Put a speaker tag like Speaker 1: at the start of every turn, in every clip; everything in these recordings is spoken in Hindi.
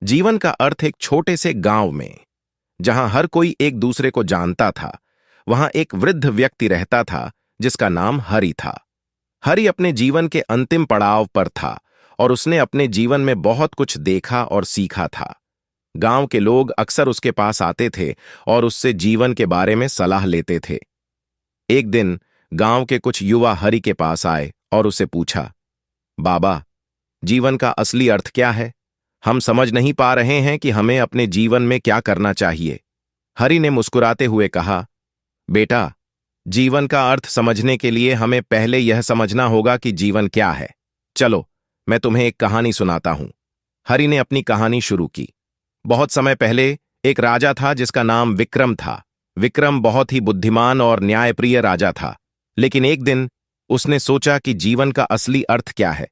Speaker 1: जीवन का अर्थ एक छोटे से गांव में, जहां हर कोई एक दूसरे को जानता था, वहां एक वृद्ध व्यक्ति रहता था जिसका नाम हरि था। हरि अपने जीवन के अंतिम पड़ाव पर था और उसने अपने जीवन में बहुत कुछ देखा और सीखा था। गांव के लोग अक्सर उसके पास आते थे और उससे जीवन के बारे में सलाह लेते थे। एक दिन गांव के कुछ युवा हरि के पास आए और उसे पूछा, बाबा, जीवन का असली अर्थ क्या है? हम समझ नहीं पा रहे हैं कि हमें अपने जीवन में क्या करना चाहिए। हरि ने मुस्कुराते हुए कहा, बेटा, जीवन का अर्थ समझने के लिए हमें पहले यह समझना होगा कि जीवन क्या है। चलो, मैं तुम्हें एक कहानी सुनाता हूं। हरि ने अपनी कहानी शुरू की। बहुत समय पहले एक राजा था जिसका नाम विक्रम था। विक्रम बहुत ही बुद्धिमान और न्यायप्रिय राजा था। लेकिन एक दिन उसने सोचा कि जीवन का असली अर्थ क्या है।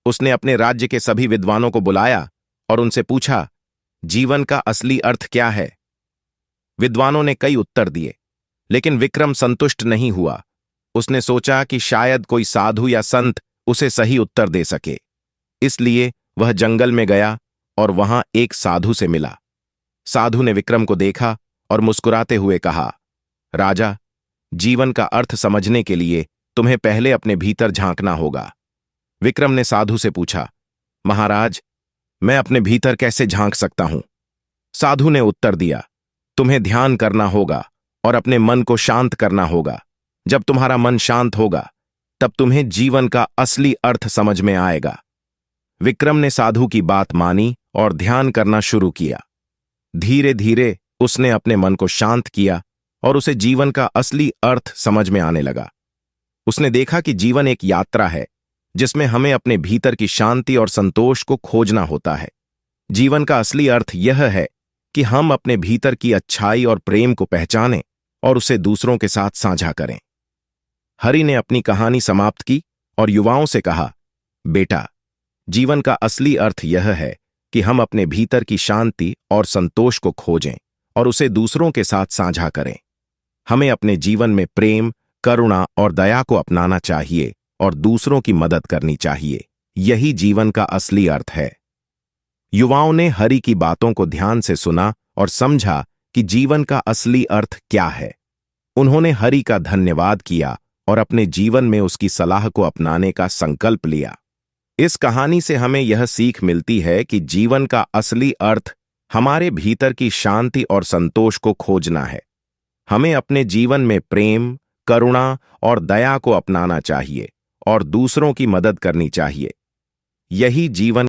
Speaker 1: उसने अपने राज्य के सभी विद्वानों को बुलाया और उनसे पूछा, जीवन का असली अर्थ क्या है? विद्वानों ने कई उत्तर दिए, लेकिन विक्रम संतुष्ट नहीं हुआ। उसने सोचा कि शायद कोई साधु या संत उसे सही उत्तर दे सके। इसलिए वह जंगल में गया और वहां एक साधु से मिला। साधु ने विक्रम को देखा और मुस्कुराते हुए कहा, राजा, जीवन का अर्थ समझने के लिए तुम्हें पहले अपने भीतर झांकना होगा। विक्रम ने साधु से पूछा, महाराज, मैं अपने भीतर कैसे झांक सकता हूं? साधु ने उत्तर दिया, तुम्हें ध्यान करना होगा और अपने मन को शांत करना होगा। जब तुम्हारा मन शांत होगा, तब तुम्हें जीवन का असली अर्थ समझ में आएगा। विक्रम ने साधु की बात मानी और ध्यान करना शुरू किया। धीरे धीरे उसने अपने मन को शांत किया और उसे जीवन का असली अर्थ समझ में आने लगा। उसने देखा कि जीवन एक यात्रा है जिसमें हमें अपने भीतर की शांति और संतोष को खोजना होता है। जीवन का असली अर्थ यह है कि हम अपने भीतर की अच्छाई और प्रेम को पहचानें और उसे दूसरों के साथ साझा करें। हरि ने अपनी कहानी समाप्त की और युवाओं से कहा, बेटा, जीवन का असली अर्थ यह है कि हम अपने भीतर की शांति और संतोष को खोजें और उसे दूसरों के साथ साझा करें। हमें अपने जीवन में प्रेम, करुणा और दया को अपनाना चाहिए और दूसरों की मदद करनी चाहिए। यही जीवन का असली अर्थ है। युवाओं ने हरि की बातों को ध्यान से सुना और समझा कि जीवन का असली अर्थ क्या है। उन्होंने हरि का धन्यवाद किया और अपने जीवन में उसकी सलाह को अपनाने का संकल्प लिया। इस कहानी से हमें यह सीख मिलती है कि जीवन का असली अर्थ हमारे भीतर की शांति और संतोष को खोजना है। हमें अपने जीवन में प्रेम, करुणा और दया को अपनाना चाहिए और दूसरों की मदद करनी चाहिए। यही जीवन